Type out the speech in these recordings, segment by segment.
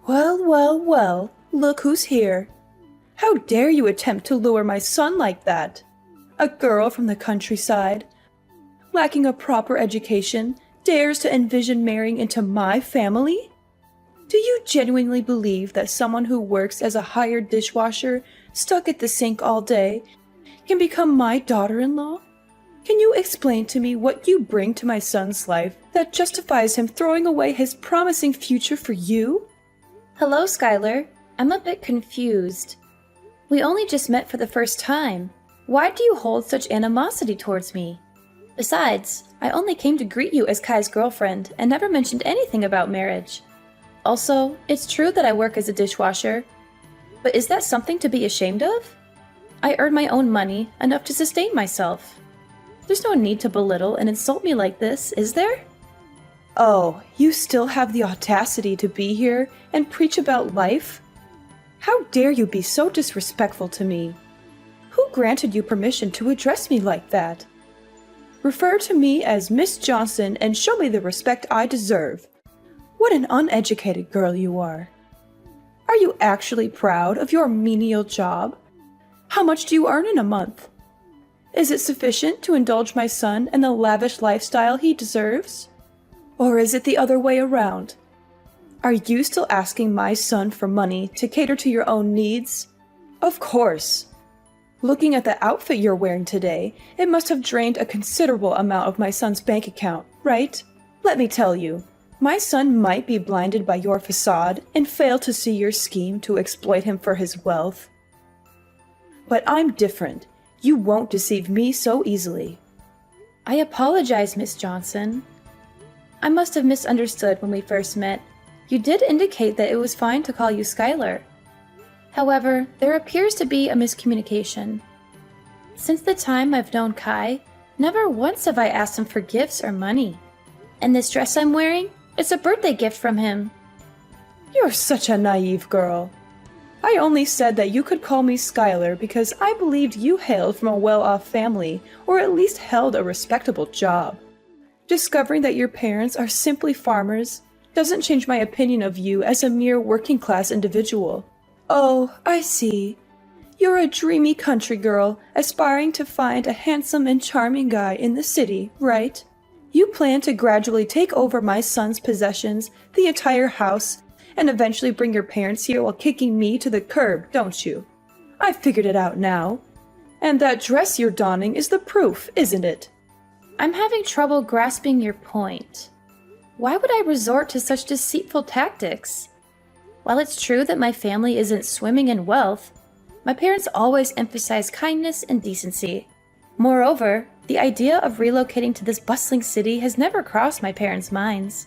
Well, well, well, look who's here. How dare you attempt to lure my son like that? A girl from the countryside, lacking a proper education, dares to envision marrying into my family? Do you genuinely believe that someone who works as a hired dishwasher, stuck at the sink all day, can become my daughter-in-law? Can you explain to me what you bring to my son's life that justifies him throwing away his promising future for you? Hello, Skylar. I'm a bit confused. We only just met for the first time. Why do you hold such animosity towards me? Besides, I only came to greet you as Kai's girlfriend and never mentioned anything about marriage. Also, it's true that I work as a dishwasher, but is that something to be ashamed of? I earn my own money, enough to sustain myself. There's no need to belittle and insult me like this, is there? Oh, you still have the audacity to be here and preach about life? How dare you be so disrespectful to me? Who granted you permission to address me like that? Refer to me as Miss Johnson and show me the respect I deserve. What an uneducated girl you are. Are you actually proud of your menial job? How much do you earn in a month? Is it sufficient to indulge my son in the lavish lifestyle he deserves? Or is it the other way around? Are you still asking my son for money to cater to your own needs? Of course. Looking at the outfit you're wearing today, it must have drained a considerable amount of my son's bank account, right? Let me tell you, my son might be blinded by your facade and fail to see your scheme to exploit him for his wealth. But I'm different. You won't deceive me so easily. I apologize, Miss Johnson. I must have misunderstood when we first met. You did indicate that it was fine to call you Skylar. However, there appears to be a miscommunication. Since the time I've known Kai, never once have I asked him for gifts or money. And this dress I'm wearing, it's a birthday gift from him. You're such a naive girl. I only said that you could call me Skylar because I believed you hailed from a well-off family or at least held a respectable job. Discovering that your parents are simply farmers doesn't change my opinion of you as a mere working-class individual. Oh, I see. You're a dreamy country girl aspiring to find a handsome and charming guy in the city, right? You plan to gradually take over my son's possessions, the entire house, and eventually bring your parents here while kicking me to the curb, don't you? I've figured it out now. And that dress you're donning is the proof, isn't it? I'm having trouble grasping your point. Why would I resort to such deceitful tactics? While it's true that my family isn't swimming in wealth, my parents always emphasize kindness and decency. Moreover, the idea of relocating to this bustling city has never crossed my parents' minds.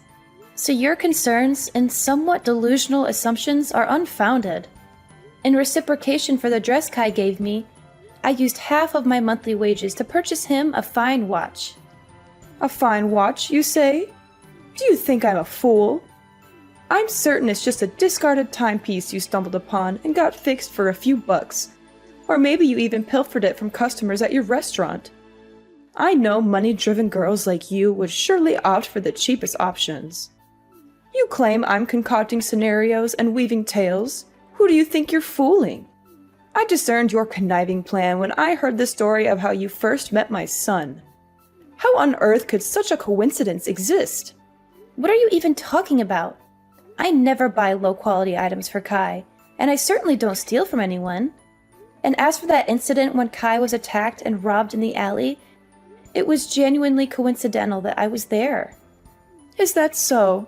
So your concerns and somewhat delusional assumptions are unfounded. In reciprocation for the dress Kai gave me, I used half of my monthly wages to purchase him a fine watch. A fine watch, you say? Do you think I'm a fool? I'm certain it's just a discarded timepiece you stumbled upon and got fixed for a few bucks. Or maybe you even pilfered it from customers at your restaurant. I know money-driven girls like you would surely opt for the cheapest options. You claim I'm concocting scenarios and weaving tales. Who do you think you're fooling? I discerned your conniving plan when I heard the story of how you first met my son. How on earth could such a coincidence exist? What are you even talking about? I never buy low-quality items for Kai, and I certainly don't steal from anyone. And as for that incident when Kai was attacked and robbed in the alley, it was genuinely coincidental that I was there. Is that so?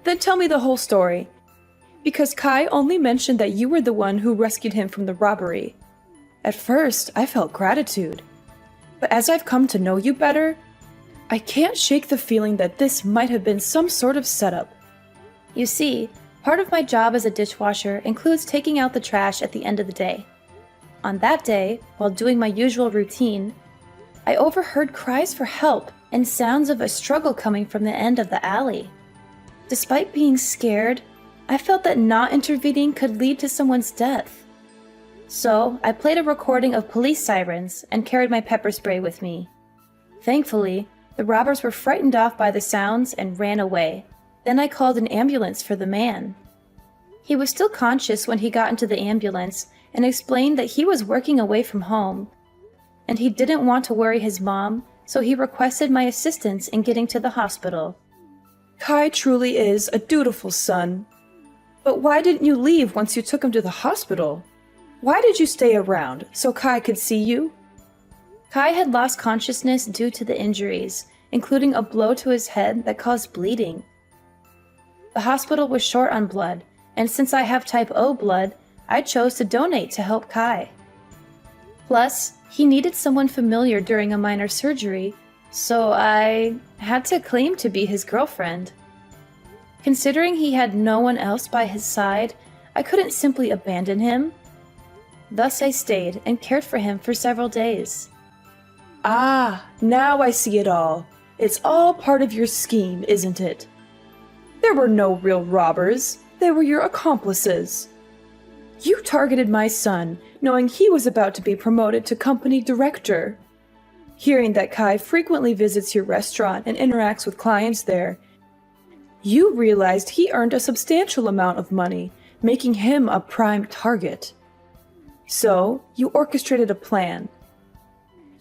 Then tell me the whole story. Because Kai only mentioned that you were the one who rescued him from the robbery. At first, I felt gratitude. But as I've come to know you better, I can't shake the feeling that this might have been some sort of setup. You see, part of my job as a dishwasher includes taking out the trash at the end of the day. On that day, while doing my usual routine, I overheard cries for help and sounds of a struggle coming from the end of the alley. Despite being scared, I felt that not intervening could lead to someone's death. So, I played a recording of police sirens and carried my pepper spray with me. Thankfully, the robbers were frightened off by the sounds and ran away. Then I called an ambulance for the man. He was still conscious when he got into the ambulance and explained that he was working away from home, and he didn't want to worry his mom, so he requested my assistance in getting to the hospital. Kai truly is a dutiful son. But why didn't you leave once you took him to the hospital? Why did you stay around, so Kai could see you? Kai had lost consciousness due to the injuries, including a blow to his head that caused bleeding. The hospital was short on blood, and since I have type O blood, I chose to donate to help Kai. Plus, he needed someone familiar during a minor surgery, so I had to claim to be his girlfriend. Considering he had no one else by his side, I couldn't simply abandon him. Thus I stayed and cared for him for several days. Ah, now I see it all. It's all part of your scheme, isn't it? There were no real robbers. They were your accomplices. You targeted my son, knowing he was about to be promoted to company director. Hearing that Kai frequently visits your restaurant and interacts with clients there, you realized he earned a substantial amount of money, making him a prime target. So, you orchestrated a plan.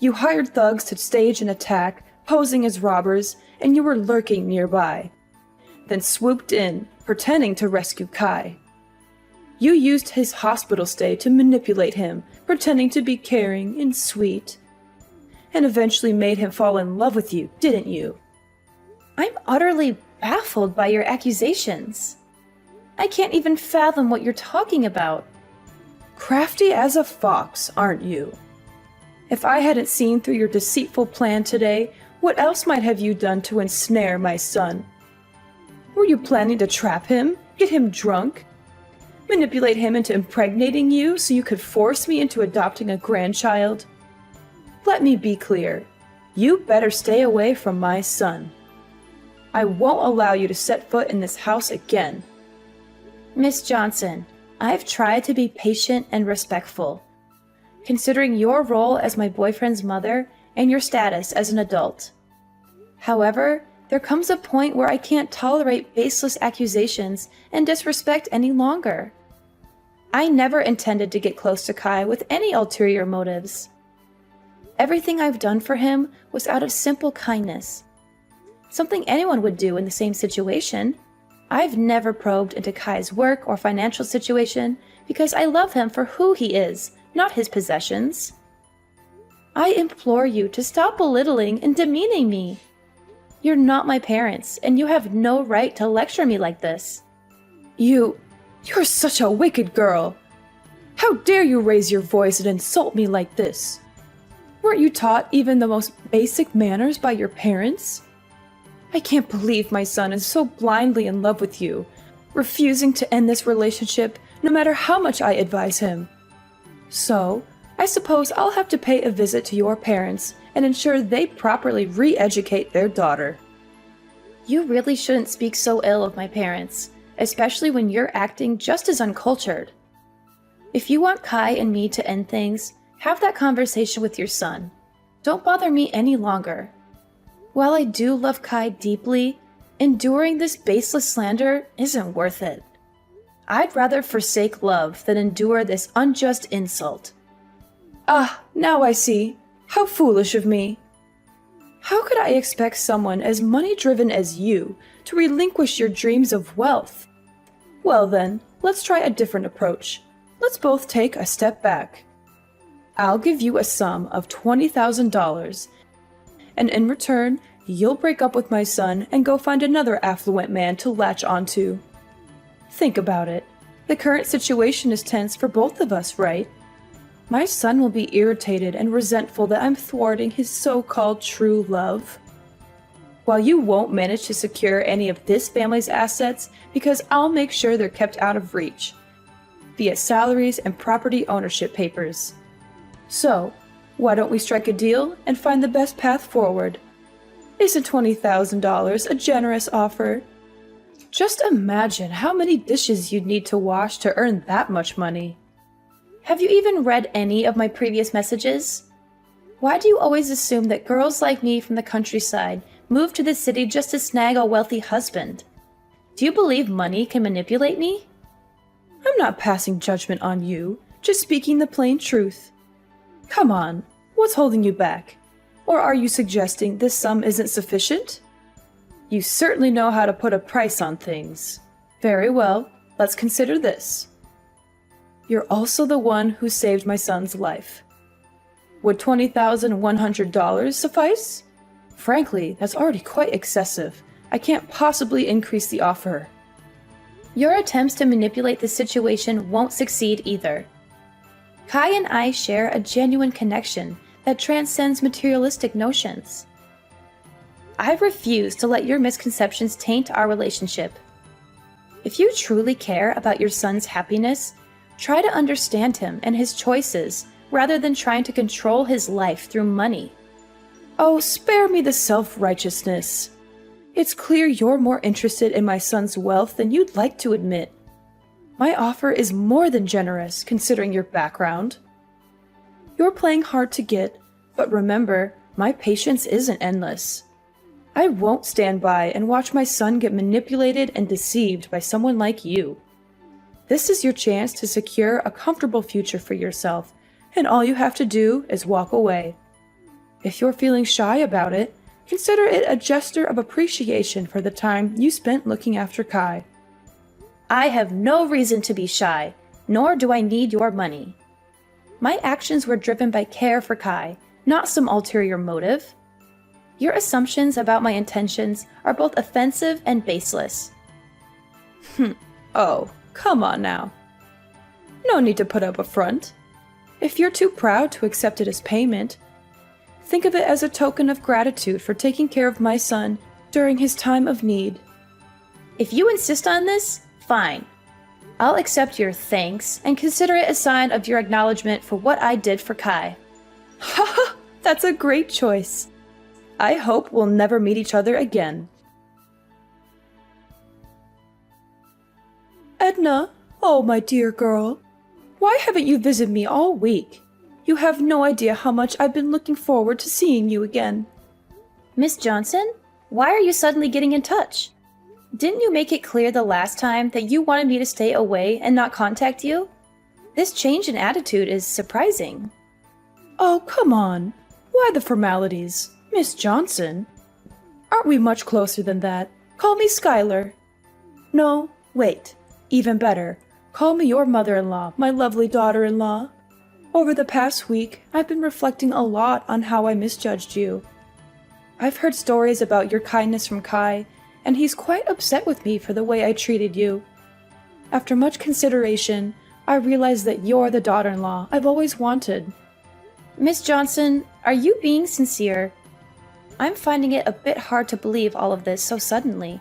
You hired thugs to stage an attack, posing as robbers, and you were lurking nearby. Then swooped in, pretending to rescue Kai. You used his hospital stay to manipulate him, pretending to be caring and sweet, and eventually made him fall in love with you, didn't you? I'm utterly baffled by your accusations. I can't even fathom what you're talking about. Crafty as a fox, aren't you? If I hadn't seen through your deceitful plan today, what else might have you done to ensnare my son? Were you planning to trap him, get him drunk, manipulate him into impregnating you so you could force me into adopting a grandchild? Let me be clear. You better stay away from my son. I won't allow you to set foot in this house again. Miss Johnson, I've tried to be patient and respectful, considering your role as my boyfriend's mother and your status as an adult. However, there comes a point where I can't tolerate baseless accusations and disrespect any longer. I never intended to get close to Kai with any ulterior motives. Everything I've done for him was out of simple kindness, something anyone would do in the same situation. I've never probed into Kai's work or financial situation because I love him for who he is, not his possessions. I implore you to stop belittling and demeaning me. You're not my parents, and you have no right to lecture me like this. You're such a wicked girl. How dare you raise your voice and insult me like this? Weren't you taught even the most basic manners by your parents? I can't believe my son is so blindly in love with you, refusing to end this relationship no matter how much I advise him. So, I suppose I'll have to pay a visit to your parents and ensure they properly re-educate their daughter. You really shouldn't speak so ill of my parents, especially when you're acting just as uncultured. If you want Kai and me to end things, have that conversation with your son. Don't bother me any longer. While I do love Kai deeply, enduring this baseless slander isn't worth it. I'd rather forsake love than endure this unjust insult. Ah, now I see. How foolish of me. How could I expect someone as money-driven as you to relinquish your dreams of wealth? Well then, let's try a different approach. Let's both take a step back. I'll give you a sum of $20,000, and in return, you'll break up with my son and go find another affluent man to latch onto. Think about it. The current situation is tense for both of us, right? My son will be irritated and resentful that I'm thwarting his so-called true love. While you won't manage to secure any of this family's assets because I'll make sure they're kept out of reach, via salaries and property ownership papers. So, why don't we strike a deal and find the best path forward? Isn't $20,000 a generous offer? Just imagine how many dishes you'd need to wash to earn that much money. Have you even read any of my previous messages? Why do you always assume that girls like me from the countryside move to the city just to snag a wealthy husband? Do you believe money can manipulate me? I'm not passing judgment on you, just speaking the plain truth. Come on, what's holding you back? Or are you suggesting this sum isn't sufficient? You certainly know how to put a price on things. Very well, let's consider this. You're also the one who saved my son's life. Would $20,100 suffice? Frankly, that's already quite excessive. I can't possibly increase the offer. Your attempts to manipulate the situation won't succeed either. Kai and I share a genuine connection that transcends materialistic notions. I refuse to let your misconceptions taint our relationship. If you truly care about your son's happiness, try to understand him and his choices rather than trying to control his life through money. Oh, spare me the self-righteousness. It's clear you're more interested in my son's wealth than you'd like to admit. My offer is more than generous, considering your background. You're playing hard to get, but remember, my patience isn't endless. I won't stand by and watch my son get manipulated and deceived by someone like you. This is your chance to secure a comfortable future for yourself, and all you have to do is walk away. If you're feeling shy about it, consider it a gesture of appreciation for the time you spent looking after Kai. I have no reason to be shy, nor do I need your money. My actions were driven by care for Kai, not some ulterior motive. Your assumptions about my intentions are both offensive and baseless. Oh, come on now. No need to put up a front. If you're too proud to accept it as payment, think of it as a token of gratitude for taking care of my son during his time of need. If you insist on this, fine. I'll accept your thanks and consider it a sign of your acknowledgement for what I did for Kai. Haha, that's a great choice. I hope we'll never meet each other again. Edna, oh my dear girl, why haven't you visited me all week? You have no idea how much I've been looking forward to seeing you again. Miss Johnson, why are you suddenly getting in touch? Didn't you make it clear the last time that you wanted me to stay away and not contact you? This change in attitude is surprising. Oh, come on. Why the formalities? Miss Johnson? Aren't we much closer than that? Call me Skylar. No, wait. Even better. Call me your mother-in-law, my lovely daughter-in-law. Over the past week, I've been reflecting a lot on how I misjudged you. I've heard stories about your kindness from Kai, and he's quite upset with me for the way I treated you. After much consideration, I realized that you're the daughter-in-law I've always wanted. Miss Johnson, are you being sincere? I'm finding it a bit hard to believe all of this so suddenly.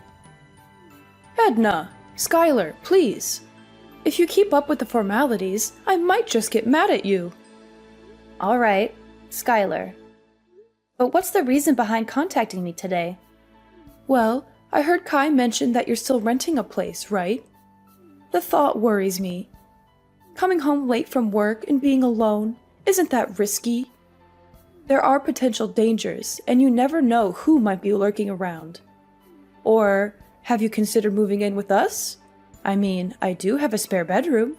Edna, Skylar, please. If you keep up with the formalities, I might just get mad at you. All right, Skylar. But what's the reason behind contacting me today? Well, I heard Kai mention that you're still renting a place, right? The thought worries me. Coming home late from work and being alone, isn't that risky? There are potential dangers, and you never know who might be lurking around. Or, have you considered moving in with us? I mean, I do have a spare bedroom.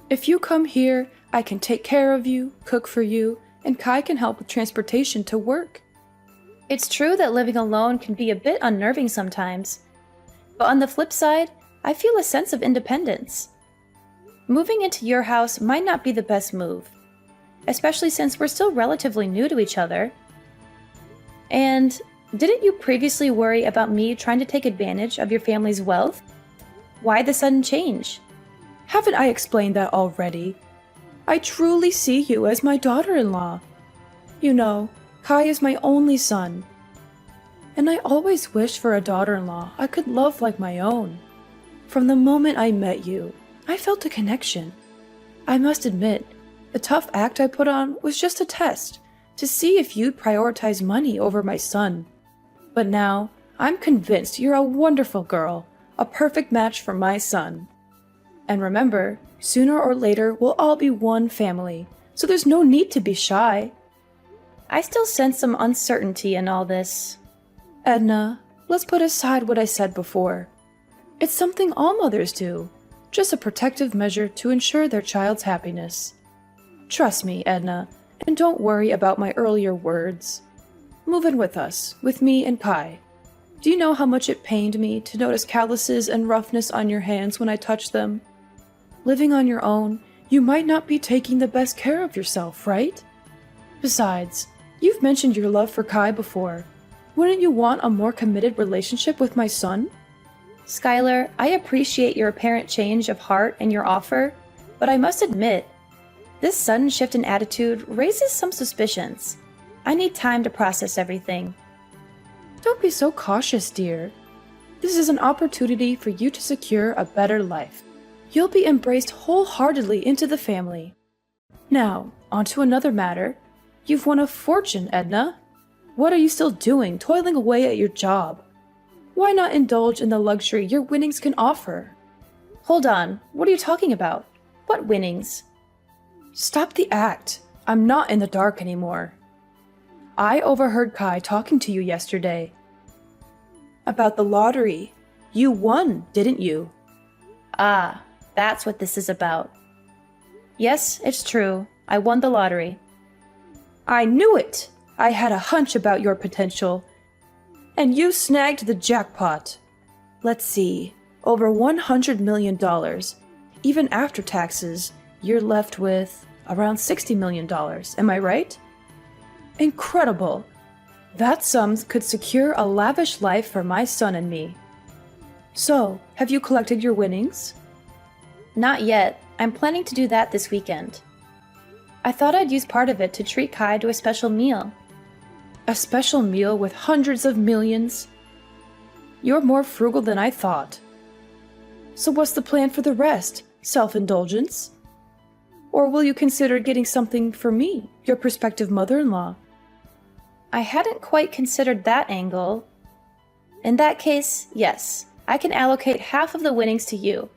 If you come here, I can take care of you, cook for you, and Kai can help with transportation to work. It's true that living alone can be a bit unnerving sometimes. But on the flip side, I feel a sense of independence. Moving into your house might not be the best move, especially since we're still relatively new to each other. And didn't you previously worry about me trying to take advantage of your family's wealth? Why the sudden change? Haven't I explained that already? I truly see you as my daughter-in-law. You know, Kai is my only son. And I always wished for a daughter-in-law I could love like my own. From the moment I met you, I felt a connection. I must admit, the tough act I put on was just a test to see if you'd prioritize money over my son. But now, I'm convinced you're a wonderful girl, a perfect match for my son. And remember, sooner or later we'll all be one family, so there's no need to be shy. I still sense some uncertainty in all this. Edna, let's put aside what I said before. It's something all mothers do. just a protective measure to ensure their child's happiness. Trust me, Edna, and don't worry about my earlier words. Move in with us, with me and Kai. Do you know how much it pained me to notice calluses and roughness on your hands when I touched them? Living on your own, you might not be taking the best care of yourself, right? Besides, you've mentioned your love for Kai before. Wouldn't you want a more committed relationship with my son? Skylar, I appreciate your apparent change of heart and your offer, but I must admit, this sudden shift in attitude raises some suspicions. I need time to process everything. Don't be so cautious, dear. This is an opportunity for you to secure a better life. You'll be embraced wholeheartedly into the family. Now, on to another matter. You've won a fortune, Edna. What are you still doing, toiling away at your job? Why not indulge in the luxury your winnings can offer? Hold on, what are you talking about? What winnings? Stop the act. I'm not in the dark anymore. I overheard Kai talking to you yesterday. About the lottery. You won, didn't you? Ah, that's what this is about. Yes, it's true. I won the lottery. I knew it! I had a hunch about your potential. And you snagged the jackpot. Let's see, over $100 million. Even after taxes, you're left with around $60 million, am I right? Incredible! That sum could secure a lavish life for my son and me. So, have you collected your winnings? Not yet. I'm planning to do that this weekend. I thought I'd use part of it to treat Kai to a special meal. A special meal with hundreds of millions? You're more frugal than I thought. So what's the plan for the rest? Self-indulgence? Or will you consider getting something for me, your prospective mother-in-law? I hadn't quite considered that angle. In that case, yes, I can allocate half of the winnings to you,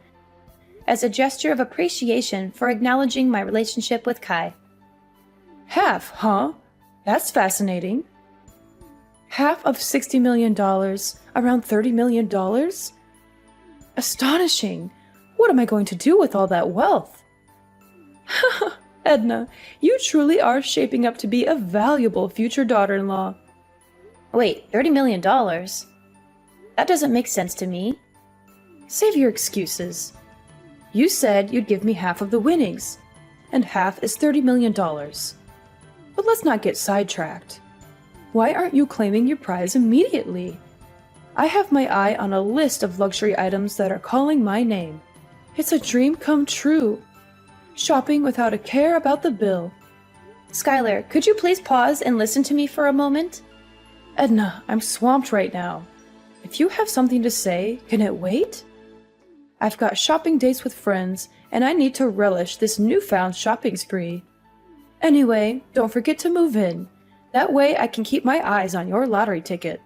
as a gesture of appreciation for acknowledging my relationship with Kai. Half, huh? That's fascinating. Half of $60 million, around $30 million? Astonishing! What am I going to do with all that wealth? Edna, you truly are shaping up to be a valuable future daughter-in-law. Wait, $30 million? That doesn't make sense to me. Save your excuses. You said you'd give me half of the winnings, and half is $30 million. But let's not get sidetracked. Why aren't you claiming your prize immediately? I have my eye on a list of luxury items that are calling my name. It's a dream come true. Shopping without a care about the bill. Skylar, could you please pause and listen to me for a moment? Edna, I'm swamped right now. If you have something to say, can it wait? I've got shopping dates with friends, and I need to relish this newfound shopping spree. Anyway, don't forget to move in. That way I can keep my eyes on your lottery ticket.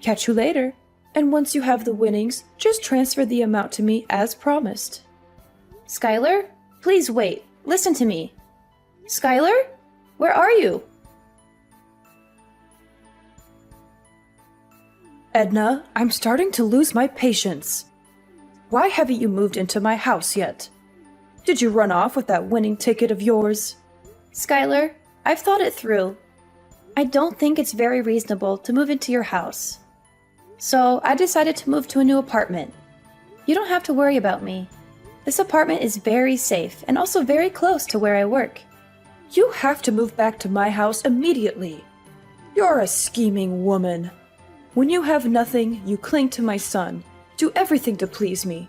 Catch you later, and once you have the winnings, just transfer the amount to me as promised. Skylar, please wait. Listen to me. Skylar? Where are you? Edna, I'm starting to lose my patience. Why haven't you moved into my house yet? Did you run off with that winning ticket of yours? Skylar, I've thought it through. I don't think it's very reasonable to move into your house. So I decided to move to a new apartment. You don't have to worry about me. This apartment is very safe and also very close to where I work. You have to move back to my house immediately. You're a scheming woman. When you have nothing, you cling to my son, do everything to please me.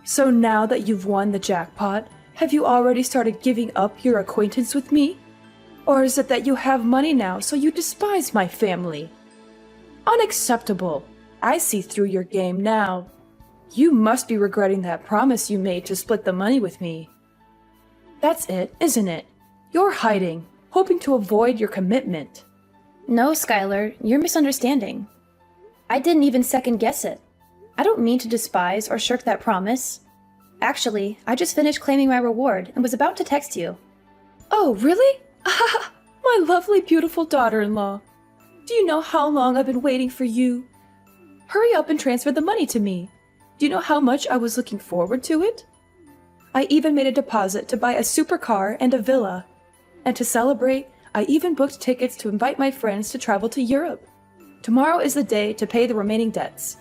So now that you've won the jackpot, have you already started giving up your acquaintance with me? Or is it that you have money now, so you despise my family? Unacceptable. I see through your game now. You must be regretting that promise you made to split the money with me. That's it, isn't it? You're hiding, hoping to avoid your commitment. No, Skylar, you're misunderstanding. I didn't even second guess it. I don't mean to despise or shirk that promise. Actually, I just finished claiming my reward and was about to text you. Oh, really? My lovely, beautiful daughter-in-law. Do you know how long I've been waiting for you? Hurry up and transfer the money to me. Do you know how much I was looking forward to it? I even made a deposit to buy a supercar and a villa. And to celebrate, I even booked tickets to invite my friends to travel to Europe. Tomorrow is the day to pay the remaining debts.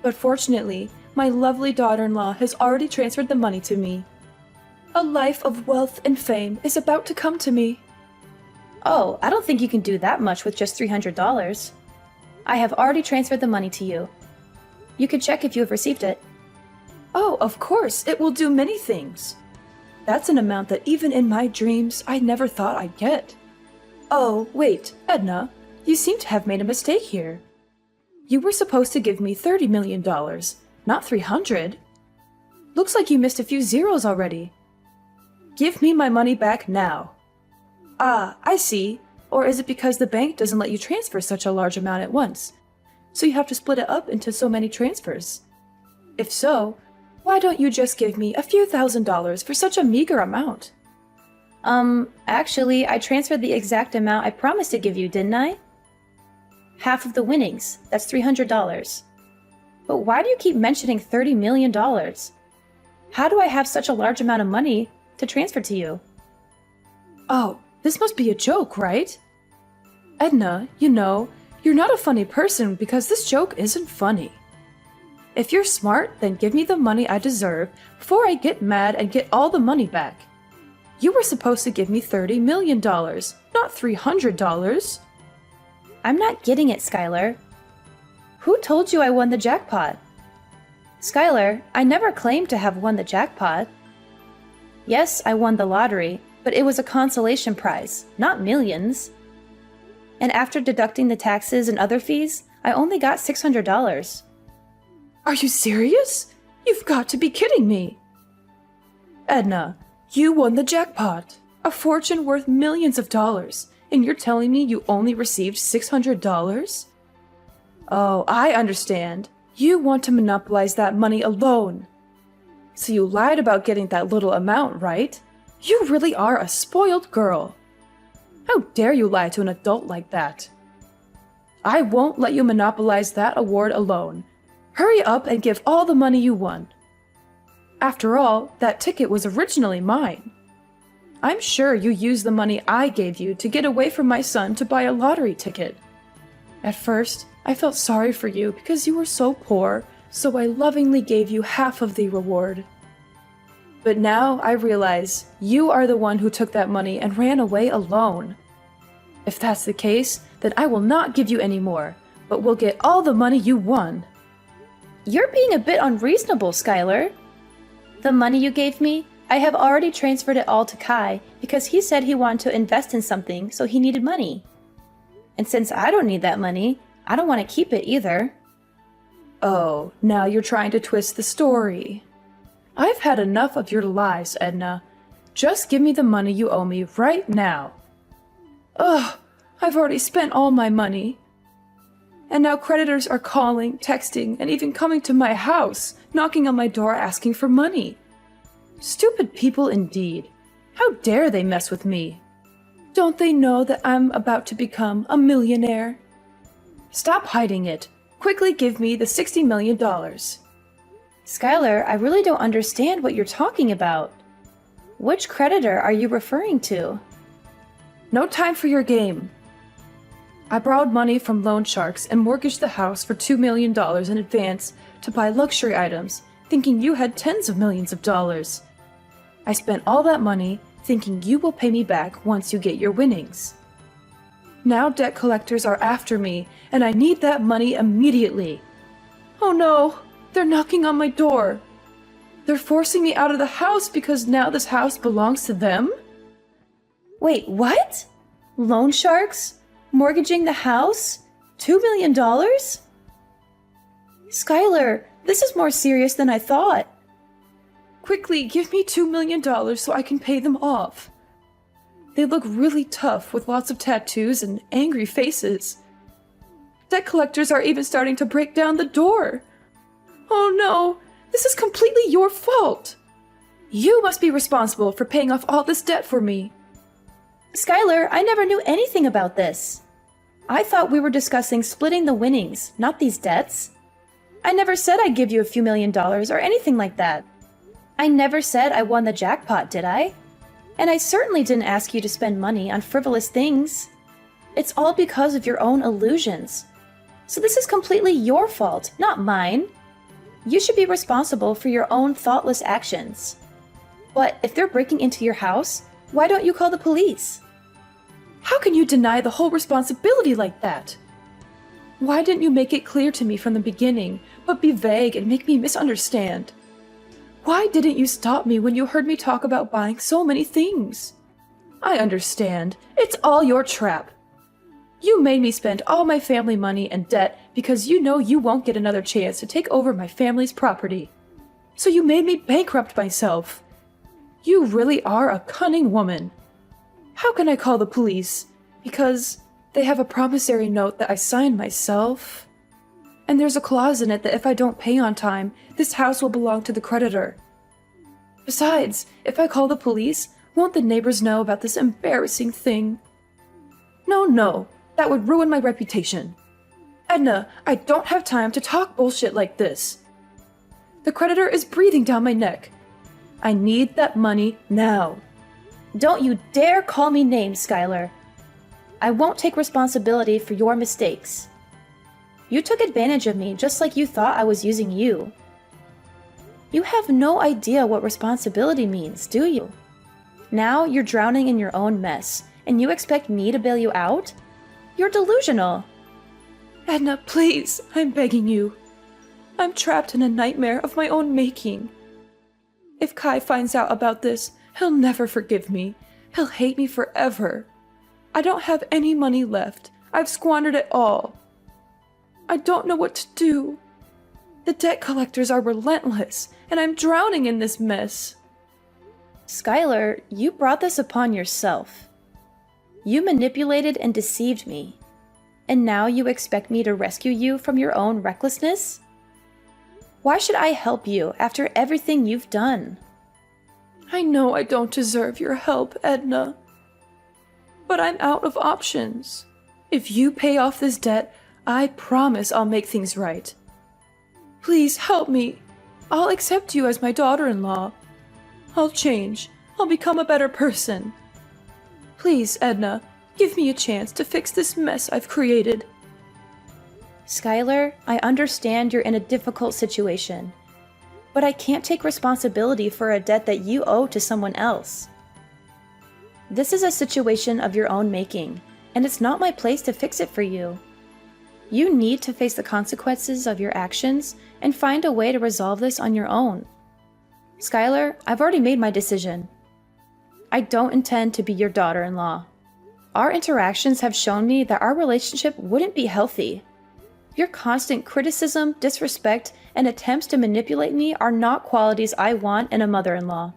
But fortunately, my lovely daughter-in-law has already transferred the money to me. A life of wealth and fame is about to come to me. Oh, I don't think you can do that much with just $300. I have already transferred the money to you. You can check if you have received it. Oh, of course, it will do many things. That's an amount that even in my dreams, I never thought I'd get. Oh, wait, Edna, you seem to have made a mistake here. You were supposed to give me $30 million, not 300. Looks like you missed a few zeros already. Give me my money back now. Ah, I see. Or is it because the bank doesn't let you transfer such a large amount at once? So you have to split it up into so many transfers? If so, why don't you just give me a few $1,000s for such a meager amount? Actually, I transferred the exact amount I promised to give you, didn't I? Half of the winnings, that's $300. But why do you keep mentioning $30 million? How do I have such a large amount of money to transfer to you? Oh, this must be a joke, right? Edna, you know, you're not a funny person because this joke isn't funny. If you're smart, then give me the money I deserve before I get mad and get all the money back. You were supposed to give me $30 million, not $300. I'm not getting it, Skylar. Who told you I won the jackpot? Skylar, I never claimed to have won the jackpot. Yes, I won the lottery, but it was a consolation prize, not millions. And after deducting the taxes and other fees, I only got $600. Are you serious? You've got to be kidding me. Edna, you won the jackpot, a fortune worth millions of dollars, and you're telling me you only received $600? Oh, I understand. You want to monopolize that money alone. So you lied about getting that little amount, right? You really are a spoiled girl. How dare you lie to an adult like that? I won't let you monopolize that award alone. Hurry up and give all the money you won. After all, that ticket was originally mine. I'm sure you used the money I gave you to get away from my son to buy a lottery ticket. At first, I felt sorry for you because you were so poor, so I lovingly gave you half of the reward. But now I realize you are the one who took that money and ran away alone. If that's the case, then I will not give you any more, but will get all the money you won. You're being a bit unreasonable, Skylar. The money you gave me, I have already transferred it all to Kai because he said he wanted to invest in something, so he needed money. And since I don't need that money, I don't want to keep it either. Oh, now you're trying to twist the story. I've had enough of your lies, Edna. Just give me the money you owe me right now. Ugh, I've already spent all my money. And now creditors are calling, texting, and even coming to my house, knocking on my door asking for money. Stupid people indeed. How dare they mess with me? Don't they know that I'm about to become a millionaire? Stop hiding it. Quickly give me the $60 million. Skylar, I really don't understand what you're talking about. Which creditor are you referring to? No time for your game. I borrowed money from loan sharks and mortgaged the house for $2 million in advance to buy luxury items, thinking you had tens of millions of dollars. I spent all that money thinking you will pay me back once you get your winnings. Now debt collectors are after me, and I need that money immediately. Oh no, they're knocking on my door. They're forcing me out of the house because now this house belongs to them? Wait, what? Loan sharks? Mortgaging the house? $2 million? Skylar, this is more serious than I thought. Quickly, give me $2 million so I can pay them off. They look really tough with lots of tattoos and angry faces. Debt collectors are even starting to break down the door. Oh no, this is completely your fault. You must be responsible for paying off all this debt for me. Skylar, I never knew anything about this. I thought we were discussing splitting the winnings, not these debts. I never said I'd give you a few $1 million or anything like that. I never said I won the jackpot, did I? And I certainly didn't ask you to spend money on frivolous things. It's all because of your own illusions. So this is completely your fault, not mine. You should be responsible for your own thoughtless actions. But if they're breaking into your house, why don't you call the police? How can you deny the whole responsibility like that? Why didn't you make it clear to me from the beginning, but be vague and make me misunderstand? Why didn't you stop me when you heard me talk about buying so many things? I understand. It's all your trap. You made me spend all my family money and debt because you know you won't get another chance to take over my family's property. So you made me bankrupt myself. You really are a cunning woman. How can I call the police? Because they have a promissory note that I signed myself. And there's a clause in it that if I don't pay on time, this house will belong to the creditor. Besides, if I call the police, won't the neighbors know about this embarrassing thing? No, that would ruin my reputation. Edna, I don't have time to talk bullshit like this. The creditor is breathing down my neck. I need that money now. Don't you dare call me names, Skylar. I won't take responsibility for your mistakes. You took advantage of me just like you thought I was using you. You have no idea what responsibility means, do you? Now you're drowning in your own mess, and you expect me to bail you out? You're delusional. Edna, please, I'm begging you. I'm trapped in a nightmare of my own making. If Kai finds out about this, he'll never forgive me. He'll hate me forever. I don't have any money left. I've squandered it all. I don't know what to do. The debt collectors are relentless, and I'm drowning in this mess. Skylar, you brought this upon yourself. You manipulated and deceived me. And now you expect me to rescue you from your own recklessness? Why should I help you after everything you've done? I know I don't deserve your help, Edna. But I'm out of options. If you pay off this debt, I promise I'll make things right. Please help me. I'll accept you as my daughter-in-law. I'll change. I'll become a better person. Please, Edna, give me a chance to fix this mess I've created. Skylar, I understand you're in a difficult situation, but I can't take responsibility for a debt that you owe to someone else. This is a situation of your own making, and it's not my place to fix it for you. You need to face the consequences of your actions and find a way to resolve this on your own. Skylar, I've already made my decision. I don't intend to be your daughter-in-law. Our interactions have shown me that our relationship wouldn't be healthy. Your constant criticism, disrespect, and attempts to manipulate me are not qualities I want in a mother-in-law.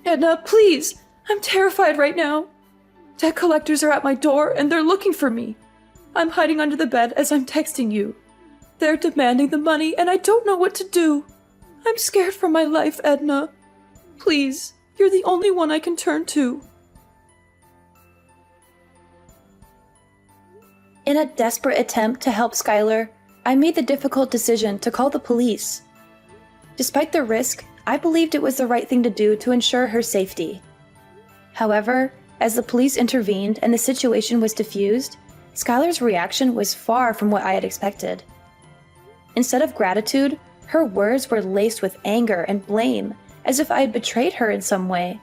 Edna, please! I'm terrified right now. Debt collectors are at my door and they're looking for me. I'm hiding under the bed as I'm texting you. They're demanding the money and I don't know what to do. I'm scared for my life, Edna. Please, you're the only one I can turn to. In a desperate attempt to help Skylar, I made the difficult decision to call the police. Despite the risk, I believed it was the right thing to do to ensure her safety. However, as the police intervened and the situation was diffused, Skylar's reaction was far from what I had expected. Instead of gratitude, her words were laced with anger and blame, as if I had betrayed her in some way.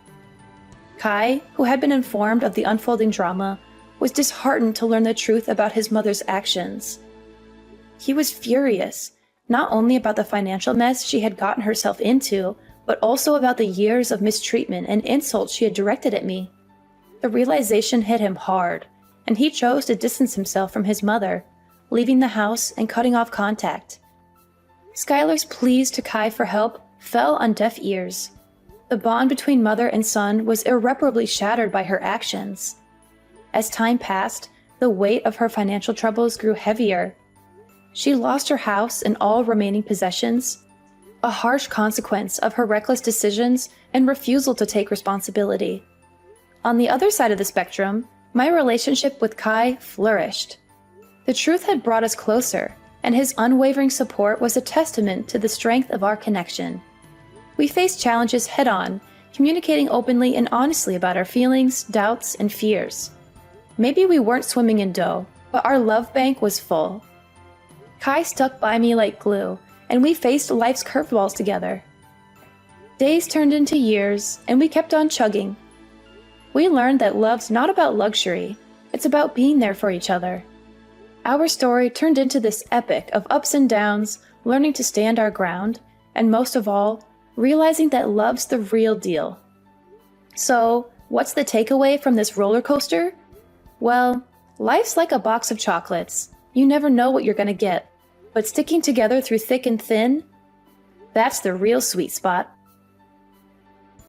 Kai, who had been informed of the unfolding drama, was disheartened to learn the truth about his mother's actions. He was furious, not only about the financial mess she had gotten herself into, but also about the years of mistreatment and insults she had directed at me. The realization hit him hard, and he chose to distance himself from his mother, leaving the house and cutting off contact. Skylar's pleas to Kai for help fell on deaf ears. The bond between mother and son was irreparably shattered by her actions. As time passed, the weight of her financial troubles grew heavier. She lost her house and all remaining possessions, a harsh consequence of her reckless decisions and refusal to take responsibility. On the other side of the spectrum, my relationship with Kai flourished. The truth had brought us closer, and his unwavering support was a testament to the strength of our connection. We faced challenges head on, communicating openly and honestly about our feelings, doubts, and fears. Maybe we weren't swimming in dough, but our love bank was full. Kai stuck by me like glue, and we faced life's curveballs together. Days turned into years, and we kept on chugging. We learned that love's not about luxury, it's about being there for each other. Our story turned into this epic of ups and downs, learning to stand our ground, and most of all, realizing that love's the real deal. So, what's the takeaway from this roller coaster? Well, life's like a box of chocolates. You never know what you're gonna get, but sticking together through thick and thin, that's the real sweet spot.